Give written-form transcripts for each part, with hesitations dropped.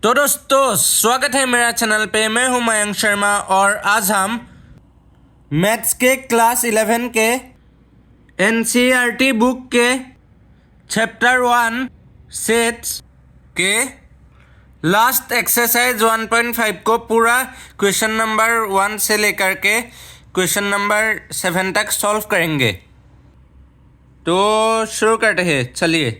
तो दोस्तों स्वागत है मेरा चैनल पे। मैं हूं मयंक शर्मा और आज हम मैथ्स के क्लास 11 के एनसीईआरटी बुक के चैप्टर 1 सेट्स के लास्ट एक्सरसाइज 1.5 को पूरा क्वेश्चन नंबर 1 से लेकर के क्वेश्चन नंबर 7 तक सॉल्व करेंगे। तो शुरू करते हैं, चलिए।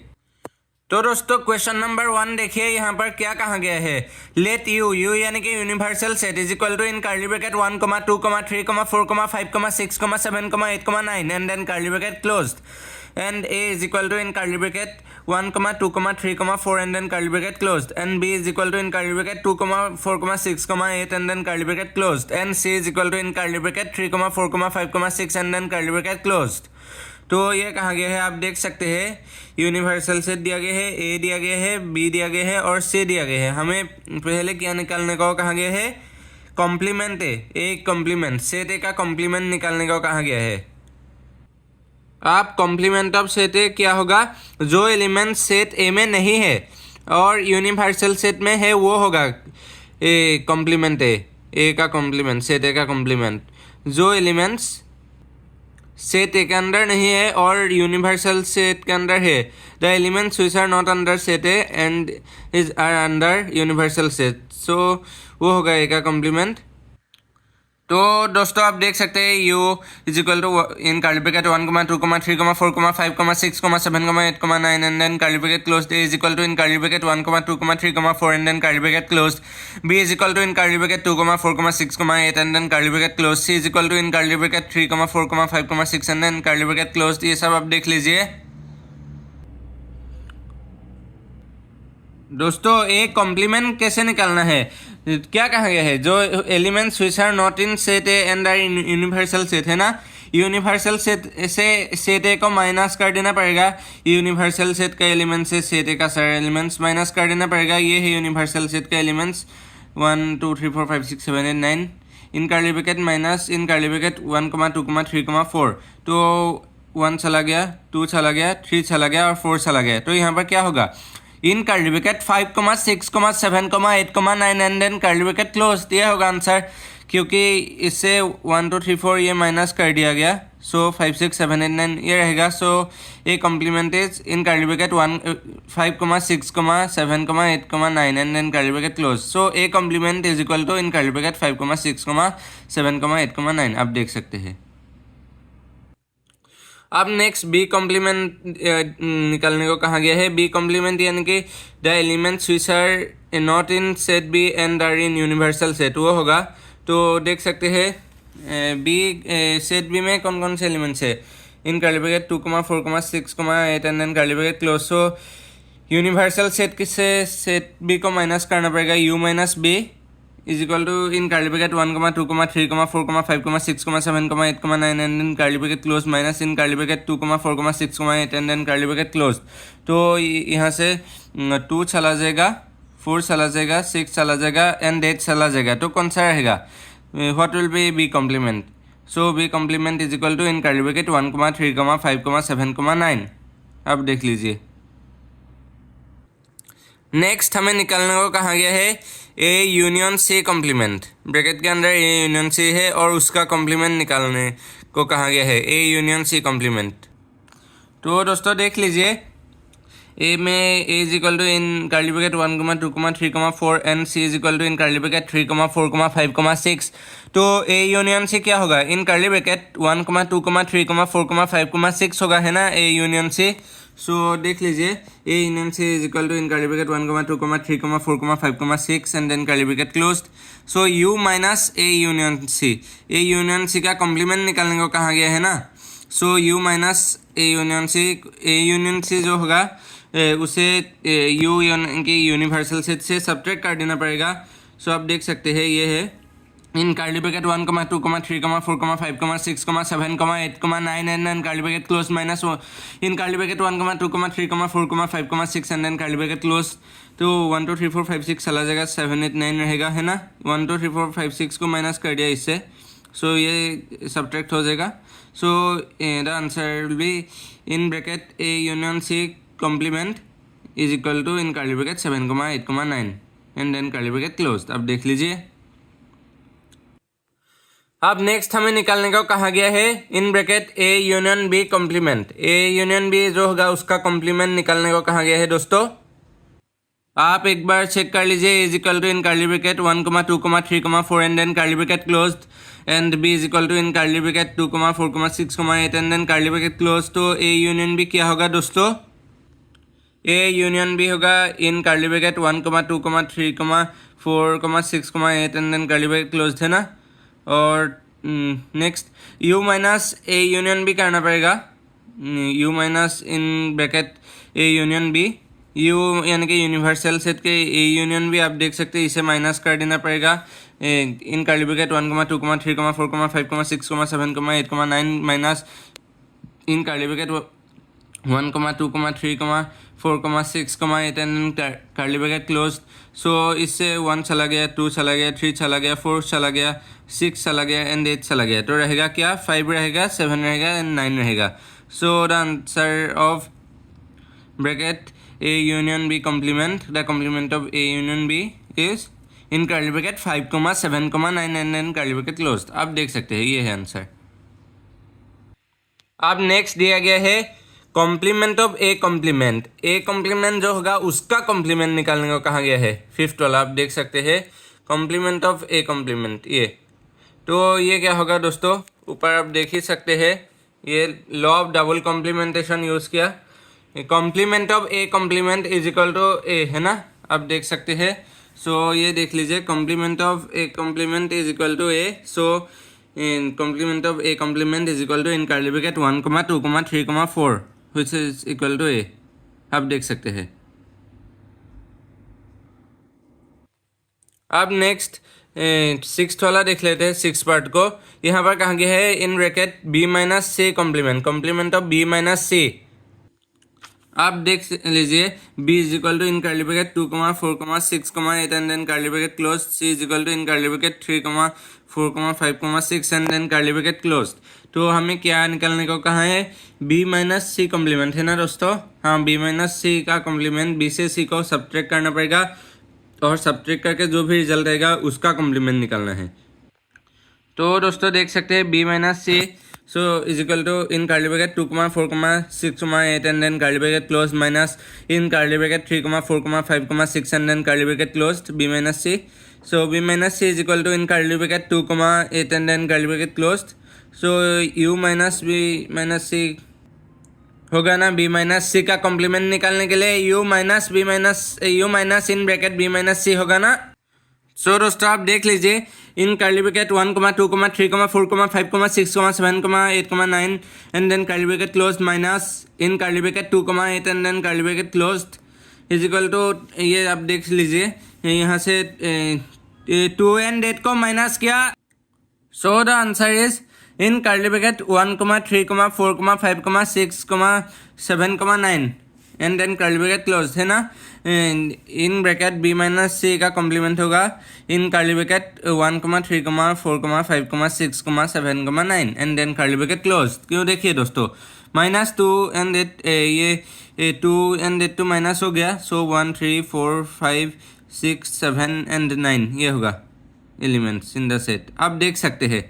तो दोस्तों क्वेश्चन नंबर 1 देखिए, यहाँ पर क्या कहा गया है। लेट यू यानी कि universal set is equal to in curly bracket 1, 2, 3, 4, 5, 6, 7, 8, 9 and then curly bracket closed and a is equal to in curly bracket 1, 2, 3, 4 and then curly bracket closed and b is equal to in curly bracket 2, 4, 6, 8 and then curly bracket closed and c is equal to in curly bracket 3, 4, 5, 6 and then curly bracket closed। तो ये कहा गया है, आप देख सकते हैं universal set दिया गया है, ए दिया गया है, बी दिया गया है और सी दिया गया है। हमें पहले क्या निकालने को कहा गया है, कॉम्प्लीमेंट ए, एक कॉम्प्लीमेंट सेट ए का कॉम्प्लीमेंट निकालने को कहा गया है। आप कॉम्प्लीमेंट ऑफ सेट ए क्या होगा, जो एलिमेंट सेट ए में नहीं है और यूनिवर्सल सेट में है वो होगा ए कॉम्प्लीमेंट ए का कॉम्प्लीमेंट, सेट ए का कॉम्प्लीमेंट। जो एलिमेंट्स सेट ए के अंदर नहीं है और यूनिवर्सल सेट के अंदर है, the elements which are not under set A and is are under universal set, so वो होगा ए का कॉम्प्लीमेंट। तो दोस्तों आप देख सकते हैं U is equal to in curly bracket 1, 2, 3, 4, 5, 6, 7, 8, 9 and then curly bracket closed. A is equal to in curly bracket 1, 2, 3, 4 and then curly bracket closed. B is equal to in curly bracket 2, 4, 6, 8 and then curly bracket closed. C is equal to in curly bracket 3, 4, 5, 6 and then curly bracket closed. ये सब आप देख लीजिए। दोस्तों एक complement कैसे निकालना है, क्या कहा गया है, जो elements which are not in set A and are in universal set है ना, यूनिवर्सल सेट से सेट ए को माइनस कर देना पड़ेगा। यूनिवर्सल सेट का एलिमेंट से सेट ए का सारे एलिमेंट्स माइनस कर देना पड़ेगा। ये है यूनिवर्सल सेट का elements 1, 2, 3, 4, 5, 6, 7, 8, 9 in curly bracket minus in curly bracket 1, 2, 3, 4। तो 1 चला गया, 2 चला गया, 3 चला गया और 4 चला गया। तो यहाँ पर क्या होगा, in curly bracket 5, 6, 7, 8, 9 and then curly bracket close. ये होगा आंसर, क्योंकि इससे 1, 2, 3, 4 ये माइनस कर दिया गया। सो 5, 6, 7, 8, 9 ये रहेगा। So A complement is in curly bracket 5, 6, 7, 8, 9 and then curly bracket close. So A complement is equal to in curly bracket 5, 6, 7, 8, 9 आप देख सकते हैं। अब नेक्स्ट बी कॉम्प्लीमेंट निकालने को कहा गया है। बी कॉम्प्लीमेंट यानी कि the elements which are not in set B and are in universal set, वो होगा। तो देख सकते हैं बी सेट बी में कौन कौन से एलिमेंट्स है, in curly bracket 2, 4, 6, 8 and then curly bracket close. So universal set किससे सेट बी को माइनस करना पड़ेगा, U minus B is equal to in curly bracket 1, 2, 3, 4, 5, 6, 7, 8, 9 and then curly bracket close minus in curly bracket 2, 4, 6, 8 and then curly bracket close. तो यहाँ से 2 चला जाएगा, 4 चला जाएगा, 6 चला जाएगा एंड 8 चला जाएगा। तो कौन सा रहेगा, what will be B complement. So B complement is equal to in curly bracket 1, 3, 5, 7, 9 अब देख लीजिए। नेक्स्ट हमें निकालने को कहा गया है A union C complement. Bracket के अंदर ए यूनियन सी है और उसका कॉम्प्लीमेंट निकालने को कहा गया है, ए यूनियन सी कॉम्प्लीमेंट। तो दोस्तों देख लीजिए, ए में A is equal to in curly bracket 1, 2, 3, 4 and C is equal to in curly bracket 3, 4, 5, 6। तो ए यूनियन सी क्या होगा, इन कर्ली ब्रैकेट 1, 2, 3, 4, 5, 6 होगा, है ना ए यूनियन सी। सो देख लीजिए, A union C is equal to in curly bracket 1, 2, 3, 4, 5, 6 and then curly bracket closed. So U minus A union C का complement निकालने को कहा गया है ना। So U minus A union C जो होगा उसे यू की यूनिवर्सल सेट से सब्ट्रैक्ट कर देना पड़ेगा। सो आप देख सकते हैं ये है in curly bracket 1, 2, 3, 4, 5, 6, 7, 8, 9 and then curly bracket close minus in curly bracket 1, 2, 3, 4, 5, 6 and then curly bracket close. तो 1, 2, 3, 4, 5, 6 चला जाएगा, 7, 8, 9 रहेगा, है ना। 1, 2, 3, 4, 5, 6 को माइनस कर दिया इससे, सो ये सब्ट्रैक्ट हो जाएगा। So the answer will be in bracket A union C complement is equal to in curly bracket 7, 8, 9 and then curly bracket closed. अब देख लीजिए। अब नेक्स्ट हमें निकालने को कहा गया है in bracket A union B complement. A union B जो होगा उसका कॉम्प्लीमेंट निकालने को कहा गया है दोस्तों। आप एक बार चेक कर लीजिए। Is equal to in curly bracket 1, 2, 3, 4 and then curly bracket closed and B is equal to in curly bracket 2, 4, 6, 8 and then curly bracket close. तो ए यूनियन बी क्या होगा दोस्तों? ए यूनियन बी होगा in curly bracket 1, 2, 3, 4, 6, 8 and then curly bracket closed है ना। और next U minus A union B करना पड़ेगा। U minus in bracket A union B, U यानी कि यूनिवर्सल सेट के ए यूनियन भी आप देख सकते हैं, इसे माइनस कर देना पड़ेगा। In curly bracket 1, 2, 3, 4, 5, 6, 7, 8, 9 minus in curly bracket 1, 2, 3, 4, 6, 8 and curly bracket close. So इससे 1 चला गया, 2 चला गया, 3 चला गया, 4 चला गया, 6 चला गया एंड 8 चला गया। तो रहेगा क्या? 5 रहेगा, 7 रहेगा एंड 9 रहेगा। सो the answer of bracket A union B complement, the complement of A union B is in curly bracket 5, 7, 9 and then curly bracket closed। आप देख सकते हैं ये है आंसर। अब नेक्स्ट दिया गया है complement of A complement. A complement जो होगा उसका कॉम्प्लीमेंट निकालने को कहा गया है। 5th वाला आप देख सकते हैं कॉम्प्लीमेंट ऑफ ए कॉम्प्लीमेंट ये। तो ये क्या होगा दोस्तों? ऊपर आप देख ही सकते हैं ये law of double complementation use किया। Complement of A complement is equal to A है ना, आप देख सकते हैं। सो ये देख लीजिए complement of A complement is equal to A. So in complement of A complement is equal to in curly bracket 1, 2, 3, 4 which is equal to A, आप देख सकते हैं। अब नेक्स्ट 6th वाला देख लेते हैं, 6 पार्ट को। यहाँ पर कहा गया है in bracket B minus C complement, complement of B minus C. आप देख लीजिए b is equal to in curly bracket 2, 4, 6, 8 and then curly bracket close. c is equal to in curly bracket 3, 4, 5, 6 and then curly bracket close. तो हमें क्या निकालने को कहा है? b माइनस सी कॉम्प्लीमेंट है ना दोस्तों। हाँ, b माइनस सी का कॉम्प्लीमेंट, b से c को सब्ट्रैक्ट करना पड़ेगा और सब्ट्रैक्ट करके जो भी रिजल्ट रहेगा उसका कॉम्प्लीमेंट निकालना है। तो दोस्तों देख सकते हैं b minus C so is equal to in curly bracket 2, 4, 6, 8 and then curly bracket closed minus in curly bracket 3, 4, 5, 6 and then curly bracket closed b minus c। so b minus c is equal to in curly bracket 2, 8 and then curly bracket closed। so u minus b minus c होगा ना। b minus c का complement निकालने के लिए u minus in bracket b minus c होगा ना। सो दोस्तों आप देख लीजिए in curly bracket 1, 2, 3, 4, 5, 6, 7, 8, 9 and then curly bracket closed minus in curly bracket 2, 8 and then curly bracket closed is equal to ये आप देख लीजिए यहाँ से 2 एंड 8 को माइनस किया। So the answer is in curly bracket 1, 3, 4, 5, 6, 7, 9 and then curly bracket close है ना। In bracket b minus C का कॉम्प्लीमेंट होगा in curly bracket 1, 3, 4, 5, 6, 7, 9 and then curly bracket close. क्यों? देखिए दोस्तों माइनस 2 एंड 8 ये 2 एंड 8 माइनस हो गया। सो 1, 3, 4, 5, 6, 7 एंड 9 ये होगा एलिमेंट्स इन द सेट। आप देख सकते हैं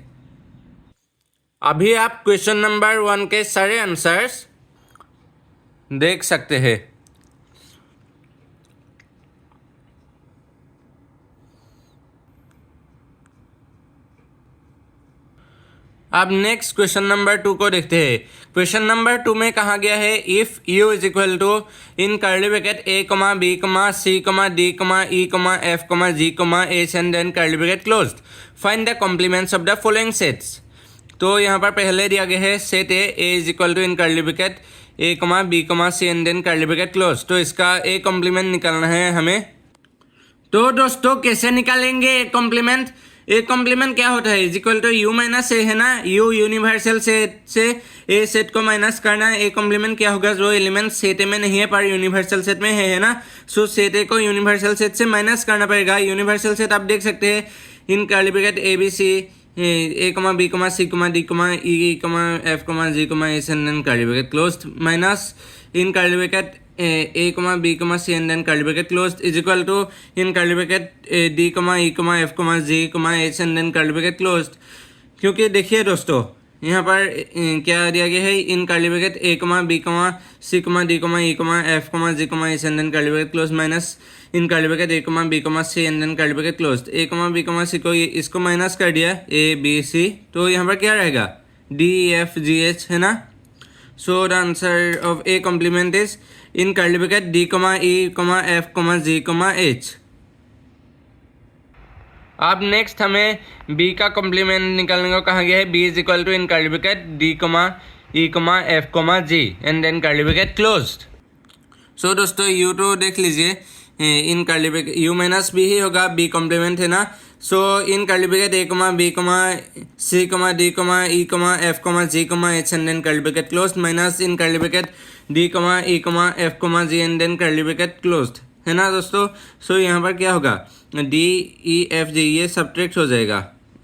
अभी आप क्वेश्चन नंबर 1 के सारे आंसर्स देख सकते हैं। अब नेक्स्ट क्वेश्चन नंबर 2 को देखते हैं। क्वेश्चन नंबर 2 में कहा गया है if u is equal to in curly bracket a, b, c, d, e, f, g, h and then curly bracket closed find the complements of the following sets. तो यहाँ पर पहले दिया गया है set a is equal to in curly bracket a, b, c and then curly bracket close. तो इसका a complement निकालना है हमें। तो दोस्तों कैसे निकालेंगे ए कॉम्प्लीमेंट? ए कॉम्प्लीमेंट क्या होता है? Is equal to U minus A है ना। यू यूनिवर्सल सेट से ए सेट को माइनस करना है। ए कॉम्प्लीमेंट क्या होगा? जो एलिमेंट सेट ए में नहीं है पर यूनिवर्सल सेट में है ना। सो सेट ए को यूनिवर्सल सेट से माइनस करना पड़ेगा। यूनिवर्सल सेट आप देख सकते हैं in curly bracket A B C a, b, c, d, e, f, g, h and then curly bracket closed minus in curly bracket a comma b comma c and then curly bracket closed is equal to in curly bracket d comma e comma f comma g comma h and then curly bracket closed। क्योंकि देखिए दोस्तों यहाँ पर क्या दिया गया है, in curly bracket a comma b comma c कमा d comma e comma f comma g comma h and then curly bracket close minus in curly bracket a comma b comma c and then curly bracket close. a comma b comma c को इसको minus कर दिया a b c, तो यहाँ पर क्या रहेगा d f g h है ना। So the answer of a complement is in curly bracket d comma e comma f comma g comma h। अब नेक्स्ट हमें b का कॉम्प्लीमेंट निकालने को कहा गया है। b is equal to in curly bracket d comma e comma f comma g and then curly bracket closed. So दोस्तों u तो देख लीजिए in curly bracket u minus b ही होगा, b कॉम्प्लीमेंट है ना। So in curly bracket a comma b comma c कमा d comma e comma f comma g comma h and then curly bracket closed minus in curly bracket d comma e comma f comma g and then curly bracket closed है ना दोस्तों। सो यहाँ पर क्या होगा D E F G ये subtract हो जाएगा,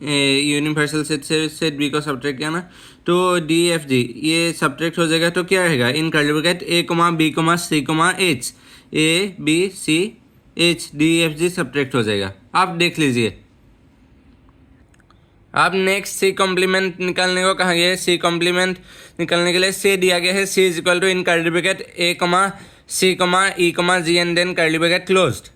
यूनिवर्सल सेट से सेट बी को सब्ट्रैक्ट किया ना, तो डी एफ जी ये सब्ट्रैक्ट हो जाएगा। तो क्या रहेगा इन curly bracket A comma B comma C comma H, A B C H D F G subtract हो जाएगा। आप देख लीजिए। अब नेक्स्ट सी कॉम्प्लीमेंट निकालने को कहा गया है। सी कॉम्प्लीमेंट निकालने के लिए सी दिया गया है, C is equal to in curly bracket A comma C comma E comma G and then curly bracket closed.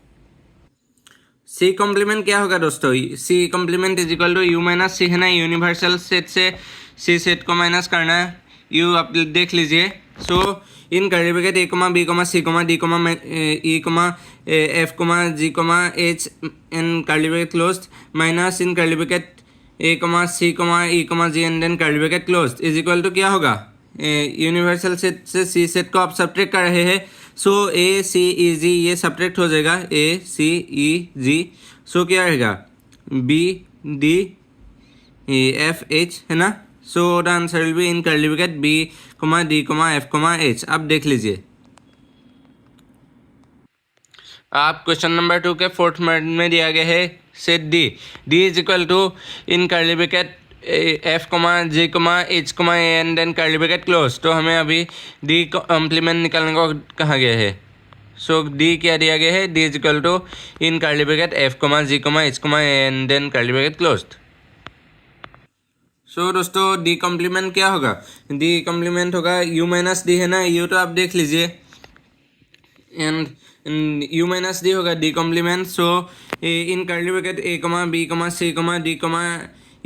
C complement क्या होगा दोस्तों, C complement is equal to U minus C है ना, यूनिवर्सल सेट से सी set को minus करना है, you आप देख लीजिए। सो in curly bracket A comma B comma C comma D कमा ई कमा F comma G comma H and curly bracket closed minus in curly bracket A comma C comma E comma G and then curly bracket closed is equal to क्या होगा, universal set से सी set को आप subtract कर रहे हैं। सो ए सी ई जी ये subtract हो जाएगा, ए सी ई जी। सो क्या रहेगा बी डी एफ एच है ना। So the answer will be in curly bracket B comma D comma F comma H. अब देख लीजिए आप क्वेश्चन नंबर 2 के फोर्थ में दिया गया है set D, D is equal to in curly bracket F comma G comma H comma A and then curly bracket close. तो हमें अभी डी कॉम्प्लीमेंट निकालने को कहा गया है। सो डी क्या दिया गया है, D is equal to in curly bracket F comma G comma H comma A and then curly bracket closed. So दोस्तों डी कॉम्प्लीमेंट क्या होगा, डी कॉम्प्लीमेंट होगा यू माइनस डी है ना, यू तो आप देख लीजिए एंड यू माइनस डी होगा D complement. So in curly bracket A comma B comma C comma D कमा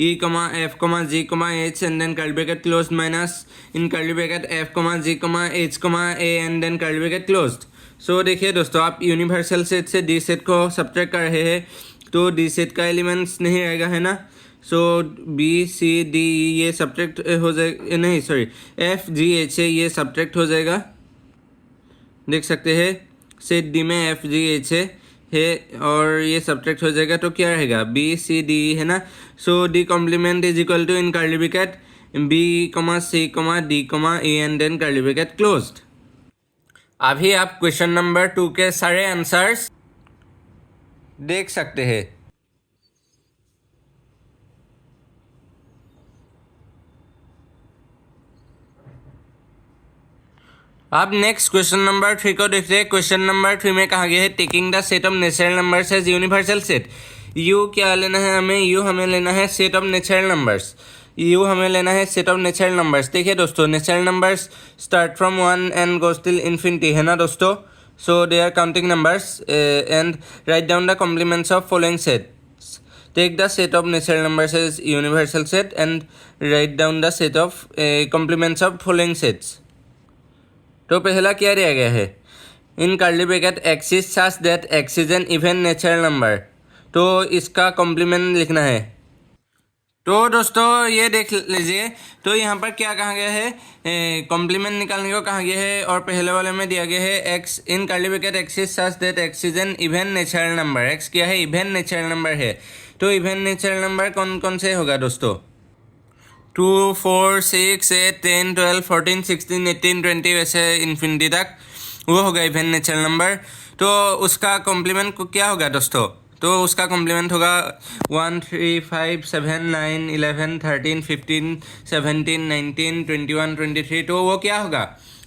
ई कमा F comma G comma H and then curly bracket closed minus in curly bracket F comma G comma H comma A and then curly bracket closed. So देखिए दोस्तों आप universal set से D set को subtract कर रहे हैं, तो D set का एलिमेंट्स नहीं रहेगा है ना। सो बी सी डी ये सब्ट्रैक्ट हो जाएगा, नहीं सॉरी एफ जी एच है ये सब्ट्रैक्ट हो जाएगा, देख सकते हैं सेट डी में एफ जी एच है और ये सब्ट्रैक्ट हो जाएगा। तो क्या रहेगा बी सी डी है ना। So D complement is equal to in curly bracket B comma C comma D comma A and then curly bracket closed. अभी आप क्वेश्चन नंबर 2 के सारे आंसर्स देख सकते हैं। अब नेक्स्ट क्वेश्चन नंबर 3 को देखते हैं। क्वेश्चन नंबर 3 में कहा गया है taking the set of natural numbers as universal set. U क्या लेना है हमें, यू हमें लेना है set of natural numbers, U हमें लेना है सेट ऑफ नेचुरल नंबर्स। देखिए दोस्तों natural numbers start from 1 and goes till infinity है ना दोस्तों। So they are counting numbers and write down the complements of following sets. Take the set of natural numbers as universal set and write down the set of complements of following sets. तो पहला क्या दिया गया है, in curly bracket x is such that x is an even natural number. तो इसका complement लिखना है। तो दोस्तों ये देख लीजिए, तो यहाँ पर क्या कहा गया है, कॉम्प्लीमेंट निकालने को कहा गया है और पहले वाले में दिया गया है x in curly bracket x is such that x is an even natural number. X क्या है, इवन नेचुरल नंबर है। तो इवन नेचुरल नंबर कौन कौन से होगा दोस्तों, 2 4 6 8 10 12 14 16 18 20 वैसे इन्फिनिटी तक वो होगा इवन नेचुरल नंबर। तो उसका कॉम्प्लीमेंट क्या होगा दोस्तों, तो उसका कॉम्प्लीमेंट होगा 1 3 5 7 9 11 13 15 17 19 21 23। तो वो क्या होगा,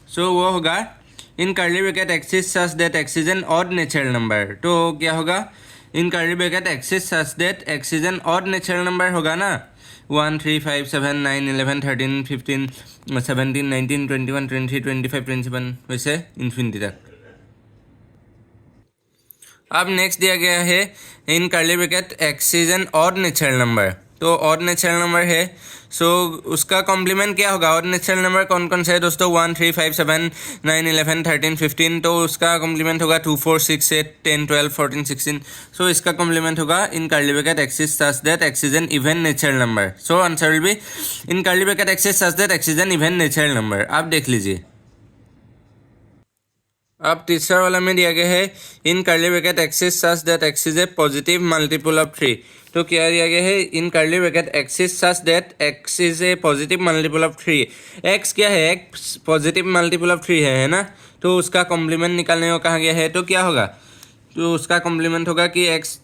सो वो होगा in curly bracket x is such that x is an odd natural number. तो क्या होगा, in curly bracket x is such that x is an odd natural number होगा ना। 1 3 5 7 9 11 13 15 17 19 21 23 25 27 वैसे इन्फिनिटी तक। अब नेक्स्ट दिया गया है in curly bracket x is an odd natural number. तो ऑड नेचुरल नंबर है, सो उसका कॉम्प्लीमेंट क्या होगा। ऑड नेचुरल नंबर कौन कौन से है दोस्तों, 1 3 5 7 9 11 13 15। तो उसका कॉम्प्लीमेंट होगा 2 4 6 8 10 12 14 16। सो इसका कॉम्प्लीमेंट होगा in curly bracket x is such that x is an even natural number. So answer will be in curly bracket x is such that x is an even natural number. आप देख लीजिए। अब तीसरा वाला में दिया गया है in curly bracket x is such that x is a positive multiple of 3। तो क्या दिया गया है, in curly bracket x is such that x is a positive multiple of 3। x क्या है, x पॉजिटिव मल्टीपल ऑफ 3 है ना। तो उसका कॉम्प्लीमेंट निकालने को कहा गया है। तो क्या होगा, तो उसका कॉम्प्लीमेंट होगा कि x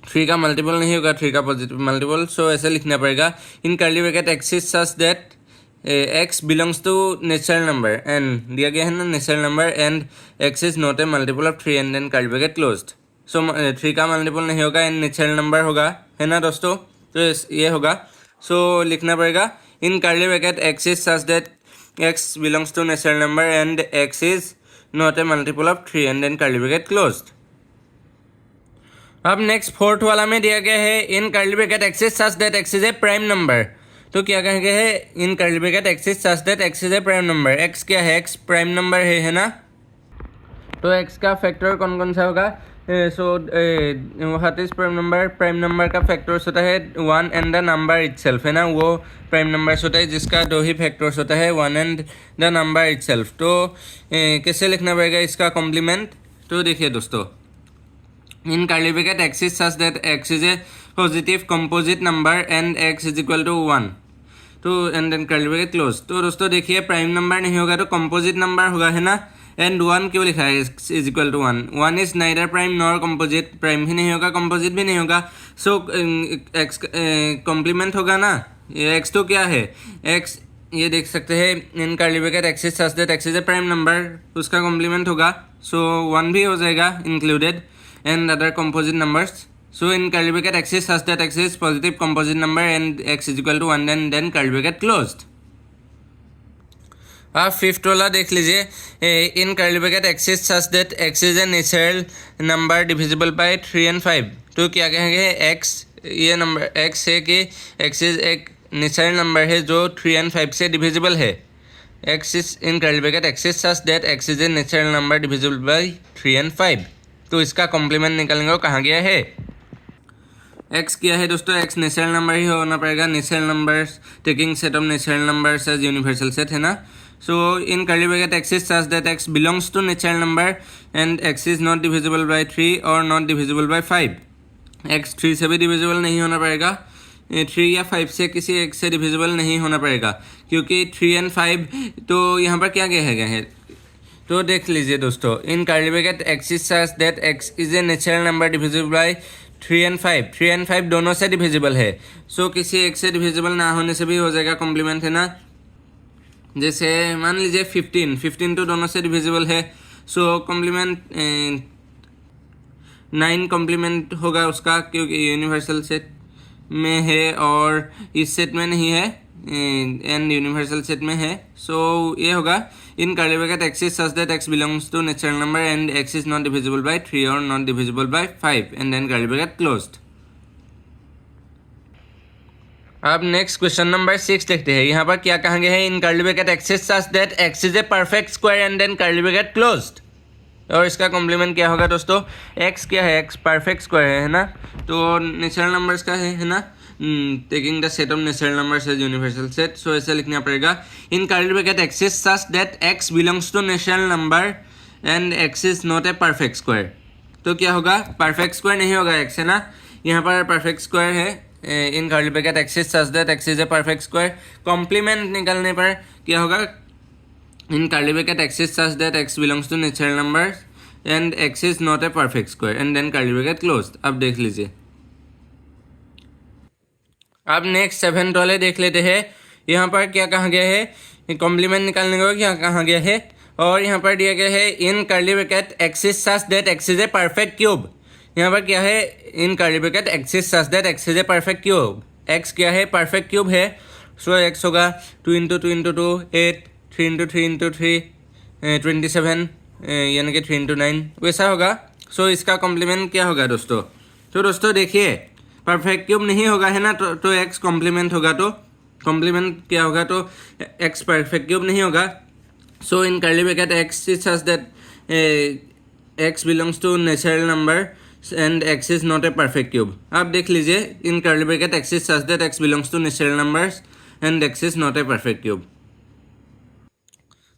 3 का मल्टीपल नहीं होगा, 3 का पॉजिटिव मल्टीपल। सो ऐसे लिखना पड़ेगा in curly bracket x is such that x belongs to natural number and दिया गया है ना natural number and x is not a multiple of 3 and then curly bracket closed. So 3 का मल्टीपल नहीं होगा एंड नेचुरल नंबर होगा, है ना दोस्तों। तो ये होगा। सो लिखना पड़ेगा in curly bracket x is such that x belongs to natural number and x is not a multiple of 3 and then curly bracket closed. अब नेक्स्ट फोर्थ वाला में दिया गया है in curly bracket x is such that x is a prime number. तो क्या कहा गया है, in curly bracket x is such that x is a prime number. x क्या है, x प्राइम नंबर है ना। तो x का फैक्टर कौन कौन सा होगा, so what is prime number. Prime number का फैक्टर्स होता है 1 एंड द नंबर इटसेल्फ, है ना। वो प्राइम नंबर्स होता है जिसका 2 ही फैक्टर्स होता है, 1 एंड द नंबर इटसेल्फ। तो कैसे लिखना पड़ेगा इसका कॉम्प्लीमेंट। तो देखिए दोस्तों, in curly bracket x is such that x is a positive composite number and x is equal to 1। तो and then curly bracket close. तो दोस्तों देखिए, प्राइम नंबर नहीं होगा तो कंपोजिट नंबर होगा, है ना। एंड 1 क्यों लिखा है, x is equal to 1। 1 is neither prime nor composite, prime भी नहीं होगा कंपोजिट भी नहीं होगा। सो x कॉम्प्लीमेंट होगा ना। x तो क्या है, x ये देख सकते हैं in curly bracket x is such that x is a prime number, उसका कॉम्प्लीमेंट होगा। सो 1 भी हो जाएगा included and other composite numbers. So in curly bracket x is such that x is positive composite number and x is equal to 1 then curly bracket closed। अब fifth वाला देख लीजिए, in curly bracket x is such that x is a natural number divisible by 3 and 5। तो क्या कहेंगे, x ये number x है कि x इज एक नेचुरल नंबर है जो 3 and 5 से डिविजिबल है। x is in curly bracket x is such that x is a natural number divisible by 3 and 5। तो इसका कॉम्प्लीमेंट निकालने को कहा गया है। x क्या है दोस्तों, x नेचुरल नंबर ही होना पड़ेगा। Natural numbers taking set of natural numbers as universal set, है ना। So in curly bracket x is such that x belongs to natural number and x is not divisible by 3 और not divisible by 5। x 3 से भी divisible नहीं होना पड़ेगा, 3 या 5 से किसी एक से डिविजिबल नहीं होना पड़ेगा, क्योंकि 3 and 5 तो यहाँ पर क्या गया है। तो देख लीजिए दोस्तों, in curly bracket x is such that x is a natural number divisible by 3 and 5। 3 and 5 दोनों से डिविजिबल है। सो किसी एक से डिविजिबल ना होने से भी हो जाएगा कॉम्प्लीमेंट, है ना। जैसे मान लीजिए 15 तो दोनों से डिविजिबल है। सो कॉम्प्लीमेंट 9 कॉम्प्लीमेंट होगा उसका, क्योंकि यूनिवर्सल सेट में है और इस सेट में नहीं है एंड यूनिवर्सल सेट में है। सो ये होगा in curly bracket x is such that x belongs to natural number and x is not divisible by 3 और not divisible by 5 and then curly bracket closed. अब next question number 6 देखते हैं। यहाँ पर क्या कहा गया है, in curly bracket x is such that x is a perfect square and then curly bracket closed. और इसका कॉम्प्लीमेंट क्या होगा दोस्तों, x क्या है, x परफेक्ट स्क्वायर है ना। तो नेचुरल नंबर्स का है ना, taking the set of natural numbers as universal set. So ऐसे लिखना पड़ेगा in curly bracket x is such that x belongs to natural number and x is not a perfect square. तो क्या होगा, perfect square नहीं होगा x, है ना। यहाँ पर परफेक्ट स्क्वायर है। In curly bracket x is such that x is a perfect square. Complement निकालने पर क्या होगा, in curly bracket x is such that x belongs to natural number and x is not a perfect square and then curly bracket closed. अब देख लीजिए। अब next 7th वाले देख लेते हैं। यहाँ पर क्या कहा गया है, कॉम्प्लीमेंट निकालने को क्या कहा गया है और यहाँ पर दिया गया है in curly bracket x is such that x is a perfect cube. यहाँ पर क्या है, in curly bracket x is such that x is a perfect cube. X क्या है, परफेक्ट क्यूब है। सो एक्स होगा 2 × 2 × 2 8, 3 × 3 × 3 27, यानी कि 3 × 9 वैसा होगा। सो इसका कॉम्प्लीमेंट क्या होगा दोस्तों? तो दोस्तों देखिए, परफेक्ट क्यूब नहीं होगा है ना, तो एक्स कॉम्प्लीमेंट होगा। तो कॉम्प्लीमेंट क्या होगा? तो एक्स परफेक्ट क्यूब नहीं होगा। So in curly bracket x is such that x belongs to natural number and x is not a perfect cube. आप देख लीजिए, in curly bracket x is such that x belongs to natural numbers and x is not a perfect cube.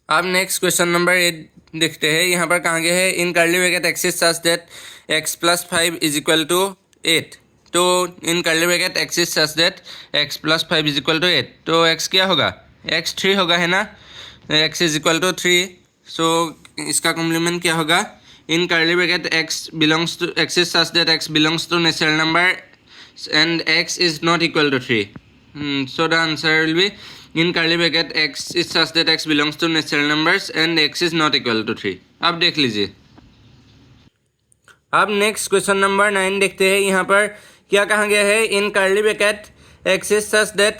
अब next question number 8 देखते हैं। यहाँ पर कहाँ गया है, in curly bracket x is such that X plus 5 is equal to 8। तो in curly bracket x is such that X plus 5 is equal to 8। तो एक्स क्या होगा? एक्स 3 होगा है ना, X is equal to 3। So इसका complement क्या होगा? In curly bracket X belongs to X is such that x belongs to natural number and x is not equal to 3। So the answer will be in curly bracket x is such that x belongs to natural numbers and x is not equal to 3। आप देख लीजिए। अब next question number 9 देखते हैं। यहाँ पर क्या कहा गया है, in curly bracket x is such that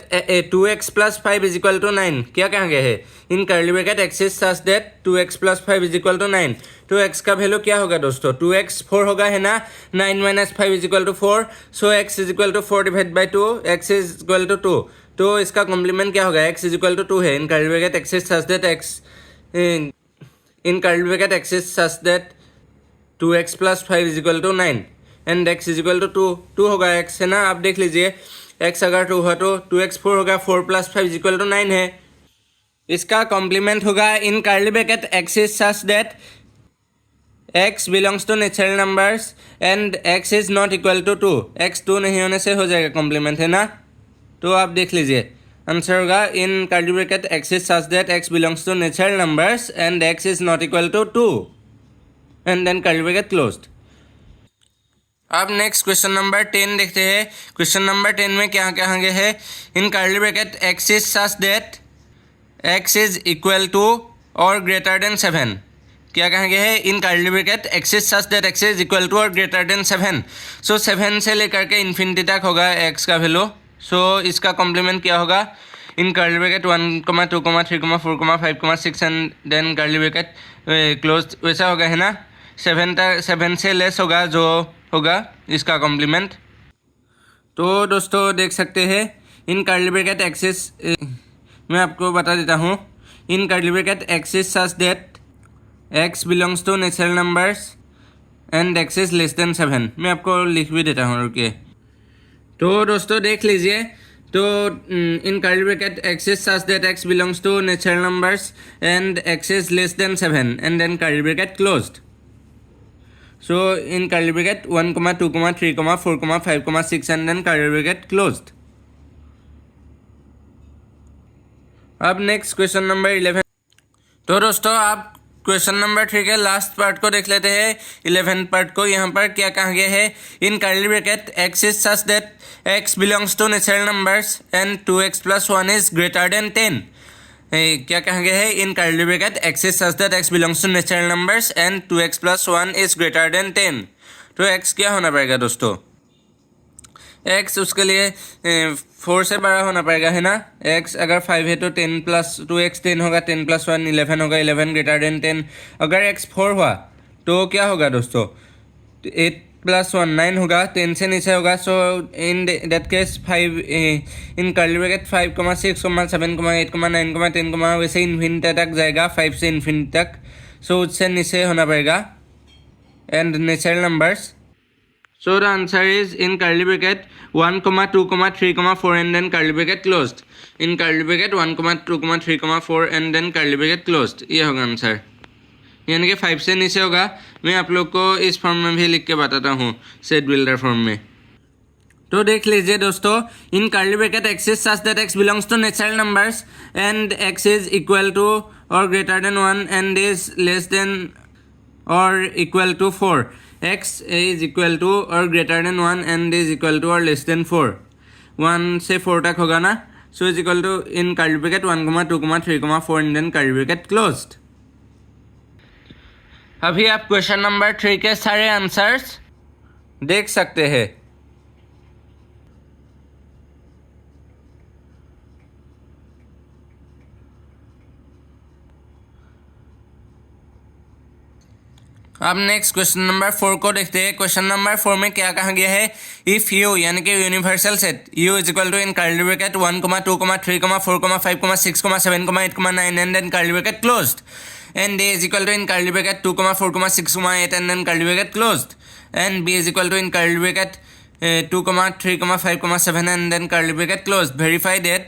2x plus 5 is equal to 9। क्या कहा गया है, in curly bracket x is such that 2x plus 5 is equal to 9। तो x का वैल्यू क्या होगा दोस्तों? 2x 4 होगा है ना, 9 - 5 is equal to 4। So x is equal to 4 divide by 2, x is equal to 2। तो इसका कॉम्प्लीमेंट क्या होगा? x इज इक्वल टू 2 है। In curly bracket x is such that x in curly bracket x is such that 2x plus 5 is equal to 9 and x is equal to 2। 2 होगा x है ना। आप देख लीजिए, x अगर 2 है तो 2x 4 होगा, 4 प्लस 5 इज इक्वल टू 9 है। इसका कॉम्प्लीमेंट होगा in curly bracket x is such that x belongs to natural numbers and x is not equal to 2। x 2 नहीं होने से हो जाएगा कॉम्प्लीमेंट है ना। तो आप देख लीजिए, आंसर होगा in curly bracket x is such that x belongs to natural numbers and x is not equal to 2 and then curly bracket closed. अब नेक्स्ट क्वेश्चन नंबर 10 देखते हैं। क्वेश्चन नंबर 10 में क्या कहा गया है, in curly bracket x is such that x is equal to और greater than 7। क्या कहा गया है, in curly bracket x is such that x is equal to और ग्रेटर देन 7। सो 7 से लेकर के इन्फिनिटी तक होगा एक्स का वैल्यू। सो इसका कॉम्प्लीमेंट क्या होगा? In curly bracket 1, 2, 3, 4, 5, 6 and then curly bracket close वैसा होगा है ना। 7 से लेस होगा जो होगा इसका कॉम्प्लीमेंट। तो दोस्तों देख सकते हैं, इन कर्ली ब्रैकेट एक्सिस मैं आपको बता देता हूँ। In curly bracket x is such that x belongs to natural numbers and x is less than 7। मैं आपको लिख भी देता हूँ, रुकिए। तो दोस्तों देख लीजिए, तो in curly bracket x is such that x belongs to natural numbers and x is less than 7 and then curly bracket closed. So in curly bracket 1, 2, 3, 4, 5, 6 and then curly bracket closed. अब next question number 11। तो दोस्तों आप question number 3 के last part को देख लेते हैं, 11th part को। यहाँ पर क्या कहा गया है, in curly bracket x is such that x belongs to natural numbers and 2x plus 1 is greater than 10। क्या कहा गया है, in curly bracket x is such that x belongs to natural numbers and 2x plus 1 is greater than 10। तो x क्या होना पड़ेगा दोस्तों? x उसके लिए 4 से बड़ा होना पड़ेगा है ना। x अगर 5 है तो 10 प्लस 2x 10 होगा, 10 प्लस 1 11 होगा, 11 ग्रेटर देन 10। अगर x 4 हुआ तो क्या होगा दोस्तों? 8 प्लस 1 9 होगा, 10 से नीचे होगा। So in that case 5 in curly bracket 5, 6, 7, 8, 9, 10 वैसे इन्फिनिटी तक जाएगा, 5 से इन्फिनिटी तक। सो उससे नीचे होना पड़ेगा and natural numbers. So the answer is in curly bracket 1, 2, 3, 4 and then curly bracket closed. In curly bracket 1, 2, 3, 4 and then curly bracket closed. ये होगा आंसर, यानी कि 5 से नीचे होगा। मैं आप लोग को इस फॉर्म में भी लिख के बताता हूँ, सेट बिल्डर फॉर्म में। तो देख लीजिए दोस्तों, in curly bracket x is such that x belongs to natural numbers and x is equal to और greater than 1 and is less than और equal to 4। X is equal to और greater than 1 and is equal to और less than 4। 1 से 4 तक होगा ना। So is equal to in curly bracket 1, 2, 3, 4 and then curly bracket closed. अभी आप question number 3 के सारे आंसर्स देख सकते हैं। अब नेक्स्ट क्वेश्चन नंबर 4 को देखते हैं। क्वेश्चन नंबर 4 में क्या कहा गया है, इफ यू यानी कि universal set U is equal to in curly bracket 1, 2, 3, 4, 5, 6, 7, 8, 9 and then curly bracket closed and a is equal to in curly bracket 2, 4, 6, 8 and then curly bracket closed and b is equal to in curly bracket 2, 3, 5, 7 and then curly bracket closed। verify that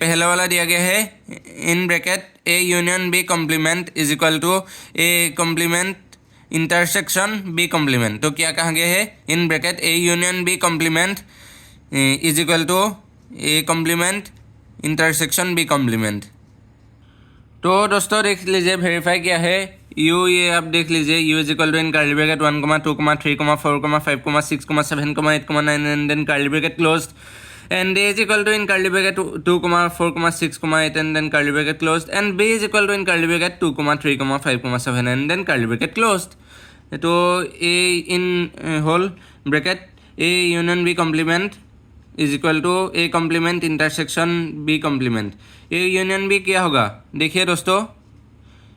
पहला वाला दिया गया है in bracket a union b complement is equal to a complement intersection b complement। तो क्या कहा गया है, in bracket a union b complement is equal to a complement intersection b complement। तो दोस्तों देख लीजिए वेरीफाई किया है यू, ये आप देख लीजिए U is equal to in curly bracket 1, 2, 3, 4, 5, 6, 7, 8, 9 and then curly bracket closed and a is equal to in curly bracket 2, 4, 6, 8 and then curly bracket closed and b is equal to in curly bracket 2, 3, 5, 7 and then curly bracket closed। तो a in whole bracket a union b complement is equal to A complement intersection B complement. A union B क्या होगा, देखिए दोस्तों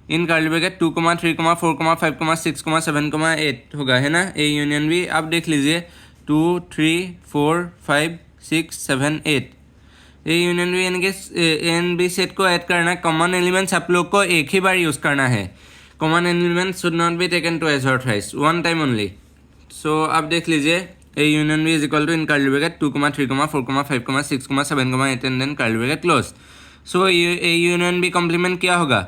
in curly bracket 2, 3, 4, 5, 6, 7, 8 होगा, है ना। ए union B आप देख लीजिए 2, 3, 4, 5, 6, 7, 8। ए यूनियन बी यानी कि एन बी सेट को ऐड करना, कॉमन एलिमेंट्स आप लोग को एक ही बार यूज़ करना है। Common elements should not be taken twice और thrice, one time only. So आप देख लीजिए a union b is equal to in curly bracket 2, 3, 4, 5, 6, 7, 8 and then curly bracket close। so a union b complement क्या होगा।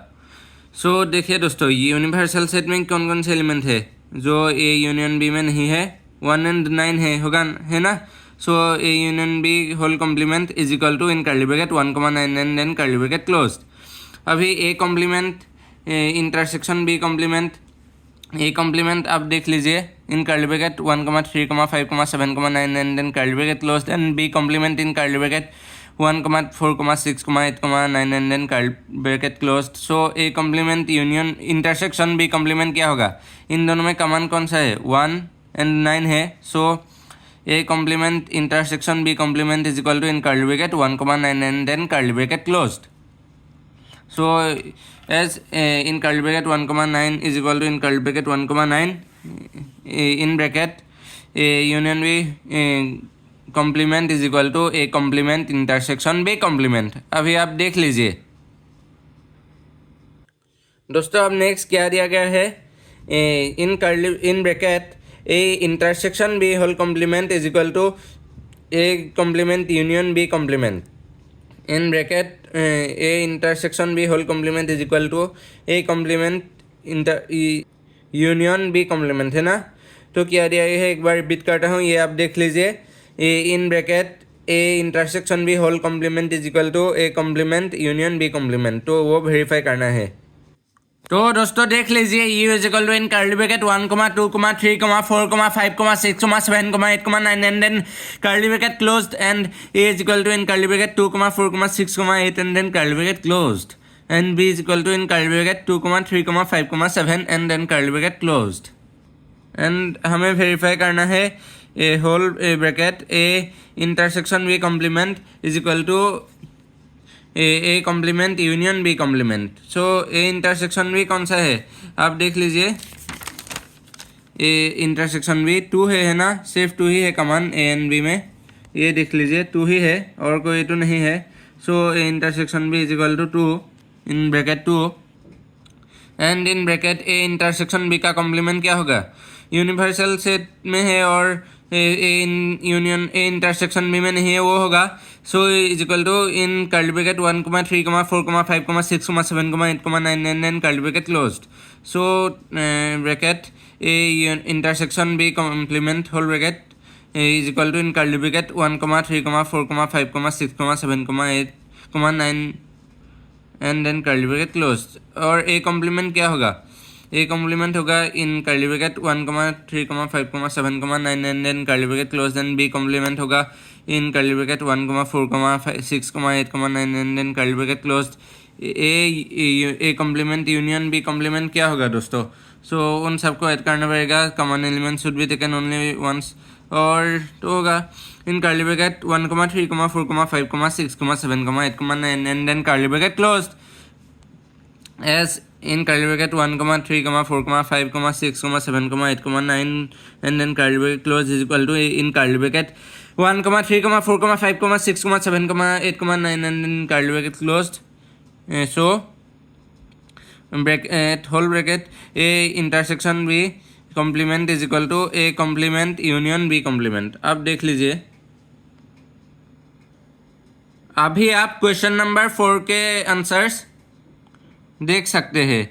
so देखिए दोस्तों universal set में कौन कौन से एलिमेंट है जो a union b में नहीं है, 1 and 9 है होगा, है ना। so a union b whole complement is equal to in curly bracket 1, 9 and then curly bracket closed। अभी a complement intersection b complement, A complement आप देख लीजिए in curly bracket 1, 3, 5, 7, 9 and then curly bracket closed and B complement in curly bracket 1, 4, 6, 8, 9 and then curly bracket closed. So A complement union intersection B complement क्या होगा, इन दोनों में common कौन सा है, 1 एंड 9 है। So A complement intersection B complement is equal to in curly bracket 1, 9 and then curly bracket closed. so as in curly bracket 1, 9 is equal to in curly bracket 1, 9 in bracket a union b complement is equal to a complement intersection b complement। अभी आप देख लीजिए दोस्तों, अब next क्या दिया गया है, in bracket a intersection b whole complement is equal to a complement union b complement। in bracket a intersection b whole complement is equal to a complement union b complement, है ना। तो क्या दिया है, एक बार रिपीट करता हूँ, ये आप देख लीजिए in bracket a intersection b whole complement is equal to a complement union b complement। तो वो वेरीफाई करना है। तो दोस्तों देख लीजिए u is equal to in curly bracket 1, 2, 3, 4, 5, 6, 7, 8, 9 and then curly bracket closed and a is equal to in curly bracket 2, 4, 6, 8 and then curly bracket closed and b is equal to in curly bracket 2, 3, 5, 7 and then curly bracket closed. And हमें verify करना है A whole bracket a intersection b complement is equal to A complement union B complement. So A intersection B कौन सा है, आप देख लीजिए ए intersection B 2 है ना, सिर्फ 2 ही है कॉमन ए एंड बी में, ये देख लीजिए 2 ही है और कोई 2 नहीं है। So A intersection B is equal to 2 in bracket 2 and in bracket A intersection B का कॉम्प्लीमेंट क्या होगा, यूनिवर्सल सेट में है और A union A intersection B में नहीं है, वो होगा। So is equal to in curly bracket 1, 3, 4, 5, 6, 7, 8, 9 and then curly bracket closed. So bracket A intersection B complement whole bracket is equal to in curly bracket 1, 3, 4, 5, 6, 7, 8, 9 and then curly bracket closed. और A complement क्या होगा, A complement होगा in curly bracket 1, 3, 5, 7, 9 and then curly bracket close and B complement होगा in curly bracket 1, 4, 6, 8, 9 and then curly bracket close. A complement union B complement क्या होगा दोस्तों, so उन सबको ऐड करना पड़ेगा। Common element should be taken only once. और तो होगा in curly bracket 1, 3, 4, 5, 6, 7, 8, 9 and then curly bracket closed as in curly bracket 1, 3, 4, 5, 6, 7, 8, 9 and then curly bracket close is equal to in curly bracket 1, 3, 4, 5, 6, 7, 8, 9 and then curly bracket closed. So bracket whole bracket a intersection b complement is equal to a complement union b complement। अब देख लीजिए, अभी आप question number 4 के answers देख सकते हैं।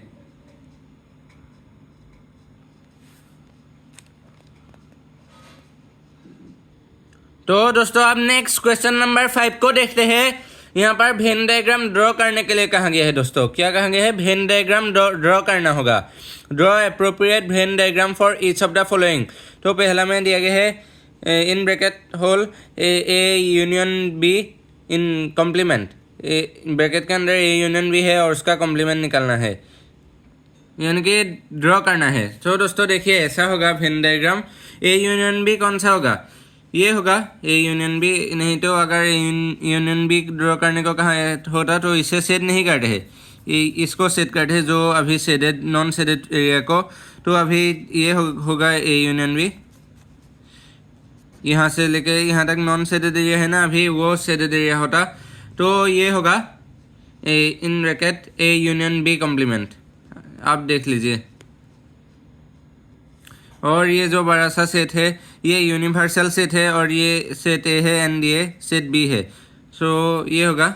तो दोस्तों अब नेक्स्ट क्वेश्चन नंबर 5 को देखते हैं। यहाँ पर वेन डायग्राम ड्रॉ करने के लिए कहा गया है दोस्तों। क्या कहा गया है? वेन डायग्राम ड्रॉ करना होगा। Draw appropriate Venn diagram for each of the following. तो पहला में दिया गया है in bracket whole A union B in complement. Bracket के अंदर ए यूनियन बी है और उसका कॉम्प्लीमेंट निकालना है, यानी कि ड्रॉ करना है। तो दोस्तों देखिए ऐसा होगा Venn diagram. A union B कौन सा होगा? ये होगा ए यूनियन बी। नहीं तो अगर यूनियन बी ड्रॉ करने को कहा होता तो इसे सेट नहीं करते हैं, इसको सेट करते हैं जो अभी सेडेड नॉन सेडेड एरिया को। तो अभी ये होगा ए यूनियन बी। यहाँ से लेके यहाँ तक नॉन सेडेड एरिया है ना, अभी वो सेडेड एरिया होता तो ये होगा A in bracket A union B complement. आप देख लीजिए। और ये जो बड़ा सा सेट है ये यूनिवर्सल सेट है और ये सेट ए है एंड ये सेट बी है। सो ये होगा।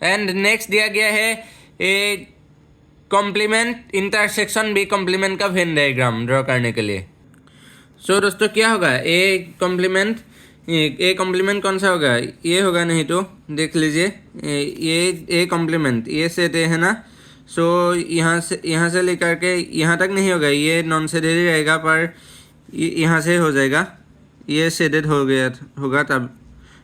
एंड नेक्स्ट दिया गया है A complement intersection B complement का वेन डायग्राम ड्रॉ करने के लिए। सो दोस्तों क्या होगा? ए कॉम्प्लीमेंट कौन सा होगा? ये होगा। नहीं तो देख लीजिए ये ए कॉम्प्लीमेंट ये सेट ए है ना। सो यहाँ से लेकर के यहाँ तक नहीं होगा, ये नॉन सेडेड ही रहेगा, पर यहाँ से हो जाएगा, ये सेडेड हो गया होगा तब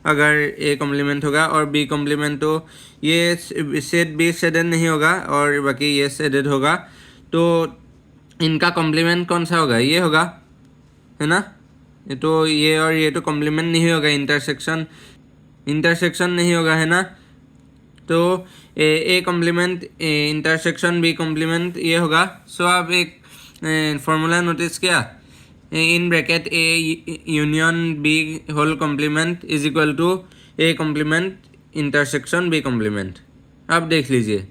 अगर ए कॉम्प्लीमेंट होगा। और बी कॉम्प्लीमेंट तो ये सेट बी सेडेड नहीं होगा और बाकी ये सेडेड होगा। तो इनका कॉम्प्लीमेंट कौन सा होगा? ये होगा, है ना। तो ये और ये तो कॉम्प्लीमेंट नहीं होगा, इंटरसेक्शन नहीं होगा, है ना। तो A complement intersection B complement ये होगा। सो आप एक फॉर्मूला नोटिस किया, in bracket A union B whole complement is equal to A complement intersection B complement. आप देख लीजिए।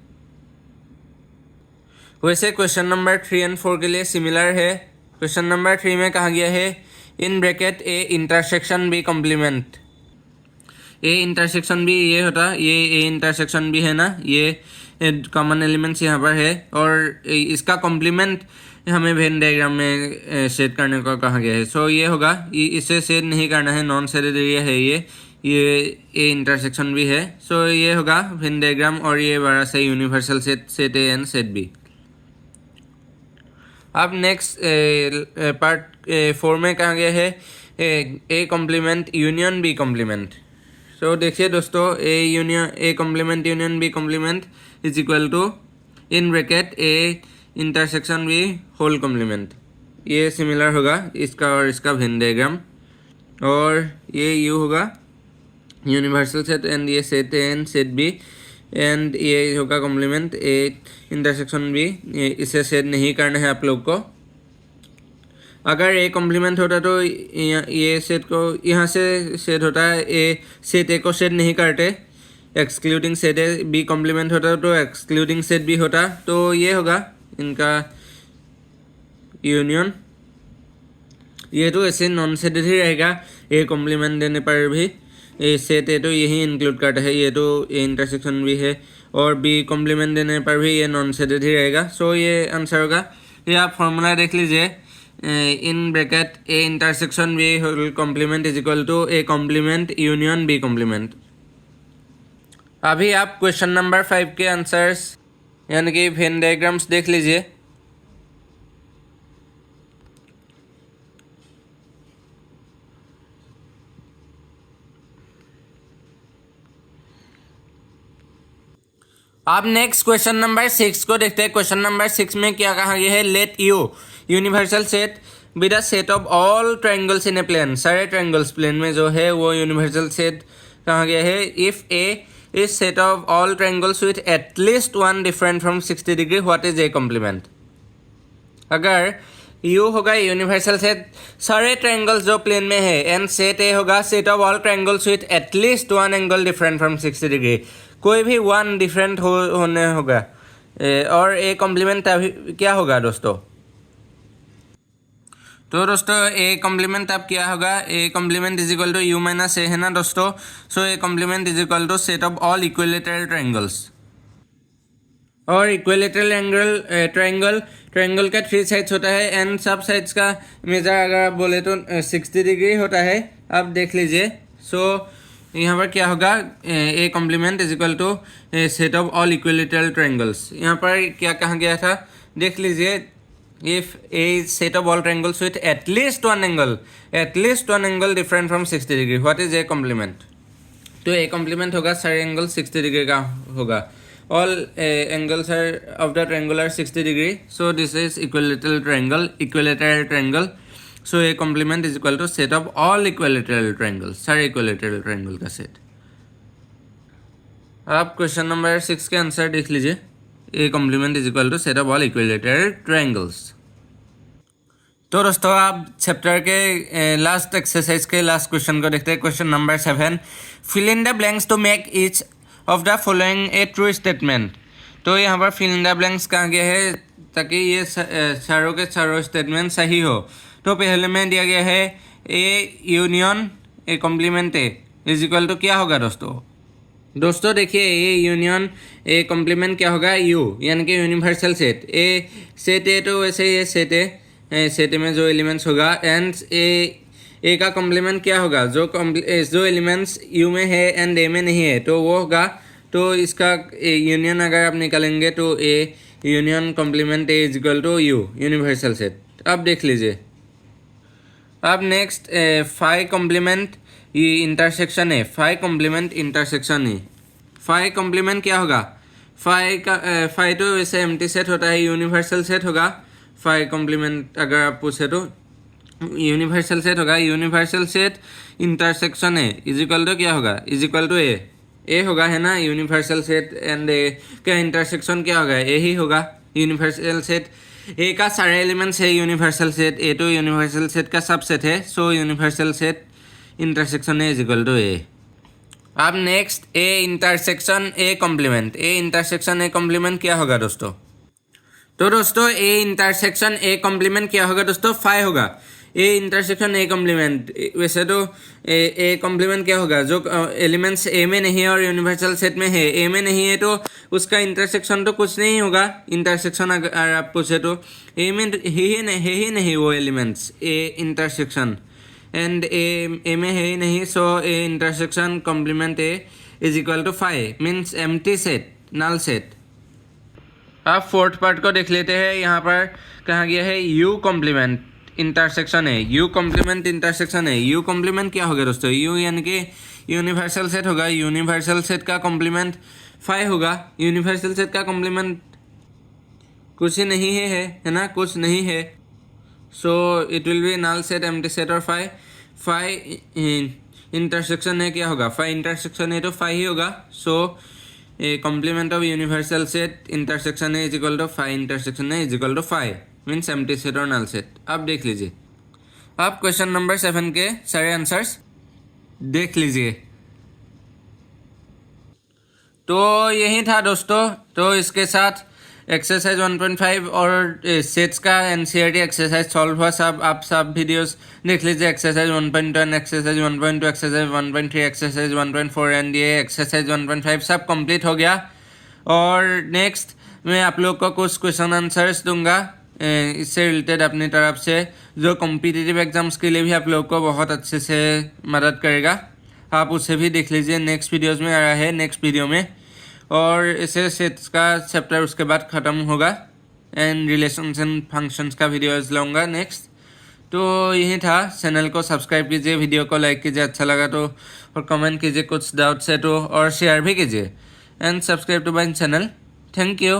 वैसे क्वेश्चन नंबर 3 और 4 के लिए सिमिलर है। क्वेश्चन नंबर 3 में कहा गया है in bracket A intersection B complement. A intersection भी ये होता, ये ए इंटरसेक्शन भी है ना, ये कॉमन एलिमेंट्स यहाँ पर है और इसका कॉम्प्लीमेंट हमें वेन डायग्राम में सेट करने को कहा गया है। सो ये होगा, इसे सेट नहीं करना है, नॉन सेडेड एरिया है ये ए इंटरसेक्शन भी है। सो ये होगा वेन डायग्राम और ये बड़ा सा universal set A and set B. अब नेक्स्ट पार्ट 4 में कहा गया है A complement union B complement. तो देखिए दोस्तों A complement union B complement is equal to in bracket A intersection B whole complement. ये सिमिलर होगा इसका और इसका वेन डायग्राम। और ये यू होगा यूनिवर्सल सेट एंड ये set A and set B and ये होगा कॉम्प्लीमेंट ए इंटरसेक्शन बी। इसे सेट नहीं करना है आप लोग को। अगर ए कॉम्प्लीमेंट होता तो ये सेट को यहाँ से सेट होता है, ए सेट ए को सेट नहीं करते, excluding set A. B complement होता तो एक्सक्लूडिंग सेट बी होता। तो ये होगा इनका यूनियन। ये तो ऐसे नॉन सेटेड ही रहेगा, ए कॉम्प्लीमेंट देने पर भी ए सेट ए तो यही इंक्लूड करता है, ये तो ए इंटरसेक्शन भी है। और बी कॉम्प्लीमेंट देने पर भी ये नॉन सेटेड ही रहेगा। सो ये आंसर होगा। ये आप फॉर्मूला देख लीजिए, in bracket A intersection B whole complement is equal to A complement union B complement. अभी आप क्वेश्चन नंबर 5 के आंसर्स यानी कि वेन डायग्राम्स देख लीजिए। अब नेक्स्ट क्वेश्चन नंबर 6 को देखते हैं। क्वेश्चन नंबर 6 में क्या कहा गया है, let U universal set be the set of all triangles in a plane. सारे ट्रायंगल्स प्लेन में जो है वो यूनिवर्सल सेट कहा गया है। If A is set of all triangles with at least one different from 60 degree, what is A complement. अगर U होगा यूनिवर्सल सेट सारे ट्रायंगल्स जो प्लेन में है, एंड सेट ए होगा set of all triangles with at least one angle different from 60 degree, कोई भी one different होने होगा, और ए कॉम्प्लीमेंट क्या होगा दोस्तों। तो दोस्तों ए कॉम्प्लीमेंट अब क्या होगा, A complement is equal to U minus A है ना दोस्तों। So A complement is equal to set of all equilateral triangles. और इक्विलेटरल ट्रायंगल का 3 साइड्स होता है, एंड सब साइड्स का मेजर अगर आप बोले तो 60 डिग्री होता है। अब देख लीजिए। सो यहाँ पर क्या होगा, A complement is equal to set of all equilateral triangles. यहाँ पर क्या कहा गया था, देख लीजिए। If A set of all triangles with at least one angle different from 60 degree, what is A complement. तो ए कॉम्प्लीमेंट होगा सारे एंगल 60 डिग्री का होगा। All angles of the triangle are 60 degree. So this is equilateral triangle. So a complement is equal to set of all equilateral triangles. सारे equilateral triangle का set. आप question number 6 के answer देख लीजिए। a complement is equal to set of all equilateral triangles. तो दोस्तों आप chapter के लास्ट एक्सरसाइज के लास्ट क्वेश्चन को देखते हैं। Question number 7, fill in the blanks to make each of the following a true statement. तो यहाँ पर फिल इन द ब्लैंक्स कहा गया है ताकि ये चारों के चारों स्टेटमेंट सही हो। तो पहले में दिया गया है A union A complement A is equal to क्या होगा दोस्तों देखिए ए यूनियन ए कॉम्प्लीमेंट क्या होगा, यू, यानी कि यूनिवर्सल सेट। ए सेट ए तो वैसे ये सेट ए, सेट में जो एलिमेंट्स होगा, एंड ए का कॉम्प्लीमेंट क्या होगा, जो एलिमेंट्स यू में है एंड ए में नहीं है तो वो होगा। तो इसका यूनियन अगर आप निकालेंगे तो A union complement A is equal to U, universal set. अब देख लीजिए। अब नेक्स्ट फाई कॉम्प्लीमेंट ये इंटरसेक्शन है, फाई कॉम्प्लीमेंट इंटरसेक्शन है। फाई कॉम्प्लीमेंट क्या होगा, फाई तो वैसे एम्प्टी सेट होता है, यूनिवर्सल सेट होगा। फाई कॉम्प्लीमेंट अगर आप पूछे तो यूनिवर्सल सेट होगा। यूनिवर्सल सेट इंटरसेक्शन है इज इक्वल टू क्या होगा, इज इक्वल टू ए होगा, है ना। यूनिवर्सल सेट एंड ए का इंटरसेक्शन क्या होगा, ए ही होगा। यूनिवर्सल सेट ए का सारे एलिमेंट्स है यूनिवर्सल सेट, ए तो यूनिवर्सल सेट का सबसेट है। सो यूनिवर्सल सेट इंटरसेक्शन है इज इक्वल टू ए। अब next A intersection A complement, A intersection A complement क्या होगा दोस्तों। तो दोस्तों ए इंटरसेक्शन ए कॉम्प्लीमेंट क्या होगा दोस्तों, फाई होगा। ए इंटरसेक्शन ए कॉम्प्लीमेंट, वैसे तो ए कॉम्प्लीमेंट क्या होगा, जो एलिमेंट्स ए में नहीं है और यूनिवर्सल सेट में है, ए में नहीं है तो उसका इंटरसेक्शन तो कुछ नहीं होगा। इंटरसेक्शन अगर आप पूछे तो ए में ही नहीं वो elements, A intersection, and A में है ही नहीं। So A intersection complement A is equal to phi, means empty set, null set. अब फोर्थ पार्ट को देख लेते हैं। यहाँ पर कहा गया है यू कॉम्प्लीमेंट इंटरसेक्शन है, यू कॉम्प्लीमेंट इंटरसेक्शन है। यू कॉम्प्लीमेंट क्या होगा दोस्तों, यू यानी कि यूनिवर्सल सेट होगा। यूनिवर्सल सेट का कॉम्प्लीमेंट फाई होगा। यूनिवर्सल सेट का कॉम्प्लीमेंट कुछ ही नहीं है ना, कुछ नहीं है। So it will be null set, empty set और फाई इंटरसेक्शन है क्या होगा, फाई इंटरसेक्शन है तो फाई ही होगा। So A complement of universal set intersection है is equal to phi intersection है is equal to phi, means empty set और नल सेट। अब देख लीजिए। अब क्वेश्चन नंबर 7 के सारे आंसर्स देख लीजिए। तो यही था दोस्तों। तो इसके साथ एक्सरसाइज 1.5 और सेट्स का एनसीईआरटी एक्सरसाइज सॉल्व हुआ। सब आप सब वीडियोस देख लीजिए। Exercise 1.1, exercise 1.2, exercise 1.3, exercise 1.4 and ये एक्सरसाइज 1.5 सब कंप्लीट हो गया। और नेक्स्ट मैं आप लोग को कुछ क्वेश्चन आंसर्स दूंगा इससे रिलेटेड अपनी तरफ से, जो कॉम्पिटिटिव एग्जाम्स के लिए भी आप लोग को बहुत अच्छे से मदद करेगा। आप उसे भी देख लीजिए, नेक्स्ट वीडियोज़ में आ रहा है, नेक्स्ट वीडियो में। और इसे सेट्स का चैप्टर उसके बाद ख़त्म होगा, एंड रिलेशंस एंड फंक्शंस का वीडियोज़ लाऊंगा नेक्स्ट। तो यही था। चैनल को सब्सक्राइब कीजिए, वीडियो को लाइक कीजिए अच्छा लगा तो, और कमेंट कीजिए कुछ डाउट्स है तो, और शेयर भी कीजिए। and subscribe to my channel. Thank you.